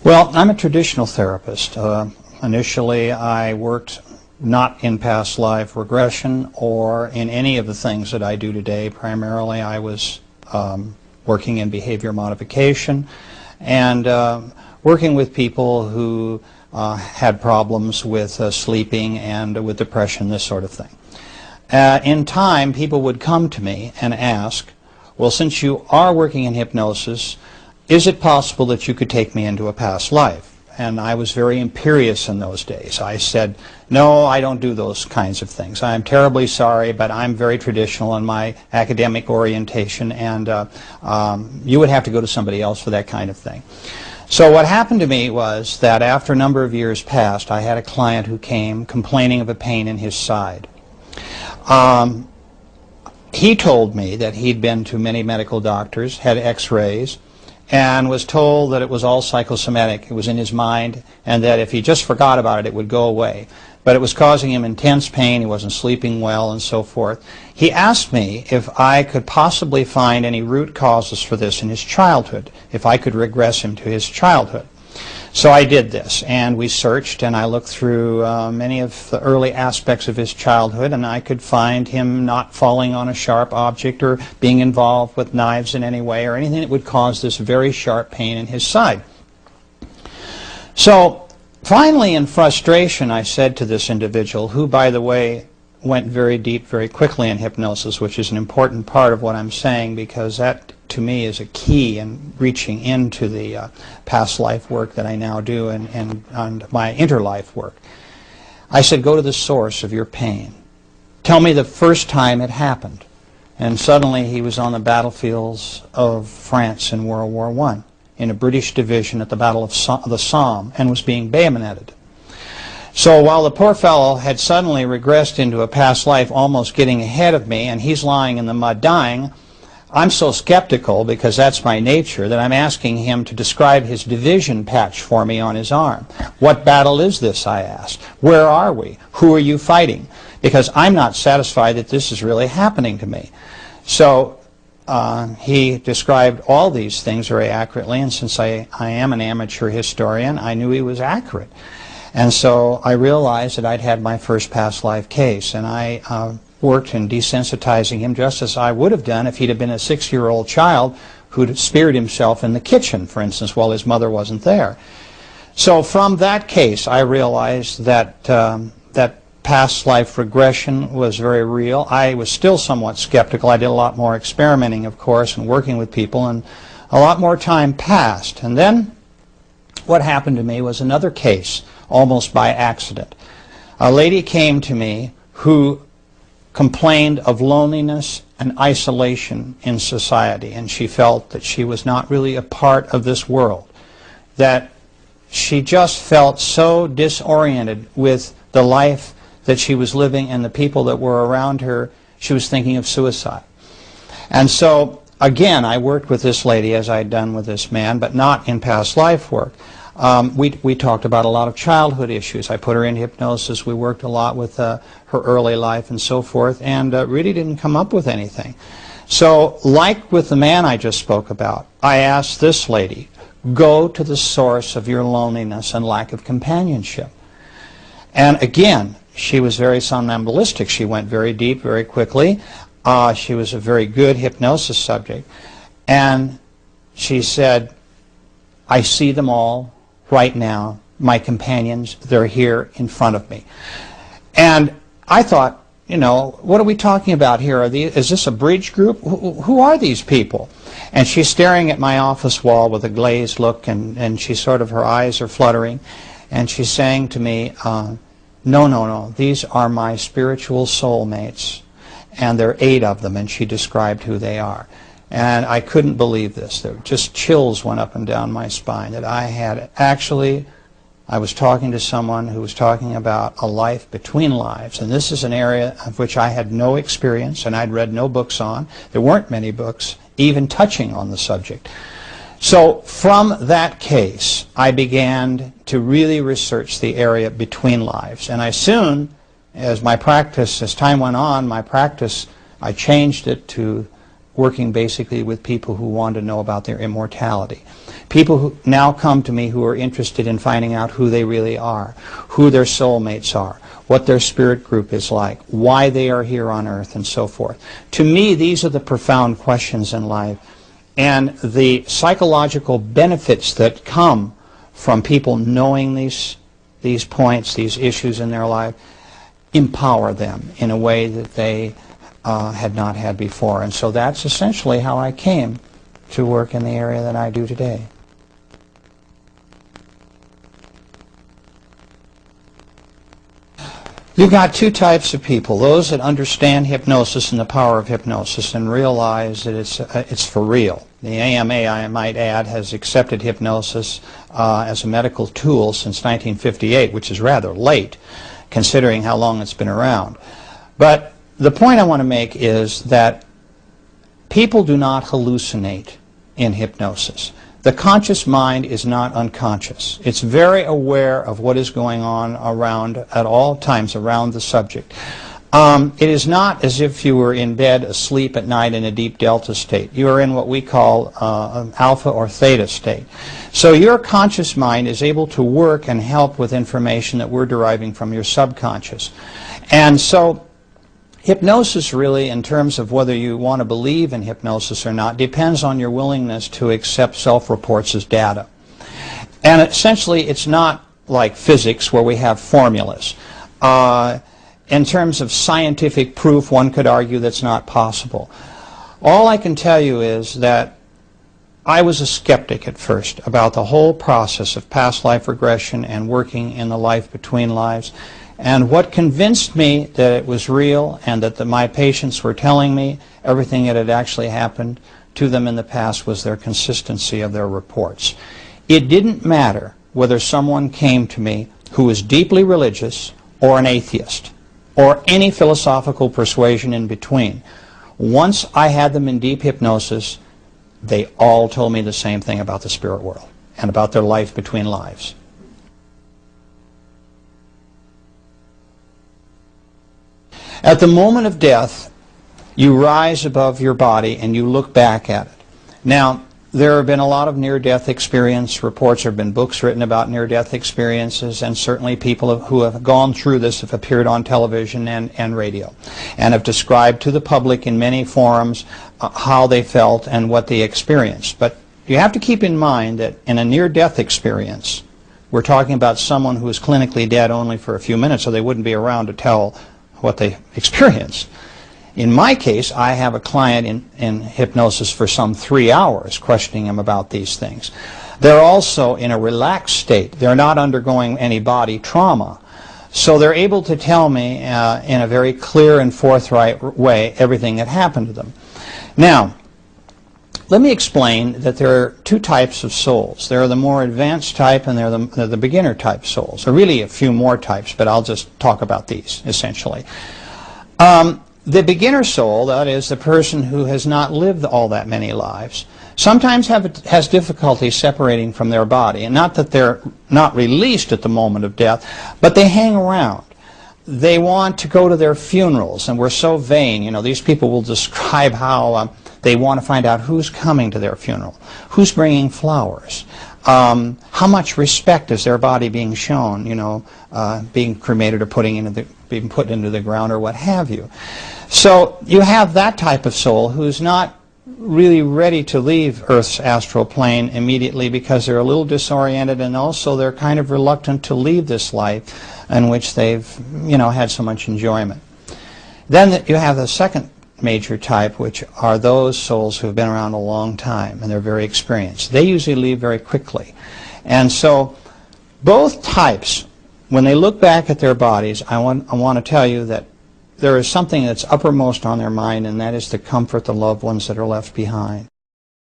Well, I'm a traditional therapist. Initially, I worked not in past life regression or in any of the things that I do today. Primarily, I was working in behavior modification and working with people who had problems with sleeping and with depression, this sort of thing. In time, people would come to me and ask, well, since you are working in hypnosis, is it possible that you could take me into a past life? And I was very imperious in those days. I said, no, I don't do those kinds of things. I'm terribly sorry, but I'm very traditional in my academic orientation, and you would have to go to somebody else for that kind of thing. So what happened to me was that after a number of years passed, I had a client who came complaining of a pain in his side. He told me that he'd been to many medical doctors, had x-rays, and was told that it was all psychosomatic. It was in his mind, and that if he just forgot about it, it would go away. But it was causing him intense pain. He wasn't sleeping well, and so forth. He asked me if I could possibly find any root causes for this in his childhood, if I could regress him to his childhood. So I did this, and we searched, and I looked through many of the early aspects of his childhood, and I could find him not falling on a sharp object or being involved with knives in any way or anything that would cause this very sharp pain in his side. So finally, in frustration, I said to this individual, who, by the way, went very deep very quickly in hypnosis, which is an important part of what I'm saying, because that to me is a key in reaching into the past life work that I now do and my interlife work. I said, go to the source of your pain. Tell me the first time it happened. And suddenly he was on the battlefields of France in World War I, in a British division at the Battle of the Somme, and was being bayoneted. So while the poor fellow had suddenly regressed into a past life, almost getting ahead of me, and he's lying in the mud dying, I'm so skeptical, because that's my nature, that I'm asking him to describe his division patch for me on his arm. What battle is this, I asked. Where are we? Who are you fighting? Because I'm not satisfied that this is really happening to me. So he described all these things very accurately, and since I am an amateur historian, I knew he was accurate. And so I realized that I'd had my first past life case, and I worked in desensitizing him just as I would have done if he'd have been a 6-year-old child who'd speared himself in the kitchen, for instance, while his mother wasn't there. So from that case, I realized that that past life regression was very real. I was still somewhat skeptical. I did a lot more experimenting, of course, and working with people, and a lot more time passed. And then what happened to me was another case, almost by accident. A lady came to me who complained of loneliness and isolation in society, and she felt that she was not really a part of this world, that she just felt so disoriented with the life that she was living and the people that were around her. She was thinking of suicide. And so again, I worked with this lady as I had done with this man, but not in past life work. We talked about a lot of childhood issues. I put her in hypnosis. We worked a lot with her early life and so forth, and really didn't come up with anything. So like with the man I just spoke about, I asked this lady, go to the source of your loneliness and lack of companionship. And again, she was very somnambulistic. She went very deep very quickly. She was a very good hypnosis subject. And she said, I see them all right now, my companions, they're here in front of me. And I thought, you know, what are we talking about here? Is this a bridge group? Who are these people? And she's staring at my office wall with a glazed look, and she sort of, her eyes are fluttering, and she's saying to me, no, these are my spiritual soulmates, and there are 8 of them, and she described who they are. And I couldn't believe this. There just chills went up and down my spine, that I had actually, I was talking to someone who was talking about a life between lives. And this is an area of which I had no experience and I'd read no books on. There weren't many books even touching on the subject. So from that case, I began to really research the area between lives. And I soon, as time went on, my practice, I changed it to working basically with people who want to know about their immortality. People who now come to me who are interested in finding out who they really are, who their soulmates are, what their spirit group is like, why they are here on earth, and so forth. To me, these are the profound questions in life, and the psychological benefits that come from people knowing these points, these issues in their life, empower them in a way that they had not had before. And so that's essentially how I came to work in the area that I do today. You've got two types of people: those that understand hypnosis and the power of hypnosis and realize that it's for real. The AMA, I might add, has accepted hypnosis as a medical tool since 1958, which is rather late considering how long it's been around. But the point I want to make is that people do not hallucinate in hypnosis. The conscious mind is not unconscious. It's very aware of what is going on around at all times around the subject. It is not as if you were in bed asleep at night in a deep delta state. You are in what we call an alpha or theta state. So your conscious mind is able to work and help with information that we're deriving from your subconscious. And so hypnosis really, in terms of whether you want to believe in hypnosis or not, depends on your willingness to accept self-reports as data. And essentially, it's not like physics where we have formulas. In terms of scientific proof, one could argue that's not possible. All I can tell you is that I was a skeptic at first about the whole process of past life regression and working in the life between lives. And what convinced me that it was real and that my patients were telling me everything that had actually happened to them in the past was their consistency of their reports. It didn't matter whether someone came to me who was deeply religious or an atheist or any philosophical persuasion in between. Once I had them in deep hypnosis, they all told me the same thing about the spirit world and about their life between lives. At the moment of death, you rise above your body and you look back at it. Now, there have been a lot of near-death experience reports. There have been books written about near-death experiences, and certainly people who have gone through this have appeared on television and radio and have described to the public in many forums how they felt and what they experienced. But you have to keep in mind that in a near-death experience, we're talking about someone who is clinically dead only for a few minutes, so they wouldn't be around to tell what they experienced. In my case, I have a client in hypnosis for some 3 hours, questioning him about these things. They're also in a relaxed state. They're not undergoing any body trauma. So they're able to tell me in a very clear and forthright way everything that happened to them. Now, let me explain that there are two types of souls. There are the more advanced type and there are the beginner type souls. There are really a few more types, but I'll just talk about these, essentially. The beginner soul, that is, the person who has not lived all that many lives, sometimes has difficulty separating from their body. And not that they're not released at the moment of death, but they hang around. They want to go to their funerals, and we're so vain. You know, these people will describe how they want to find out who's coming to their funeral, who's bringing flowers, how much respect is their body being shown, you know, being cremated or being put into the ground or what have you. So you have that type of soul who's not really ready to leave Earth's astral plane immediately because they're a little disoriented, and also they're kind of reluctant to leave this life in which they've, you know, had so much enjoyment. Then you have the second major type, which are those souls who have been around a long time and they're very experienced. They usually leave very quickly. And so both types, when they look back at their bodies, I want to tell you that there is something that's uppermost on their mind, and that is to comfort the loved ones that are left behind.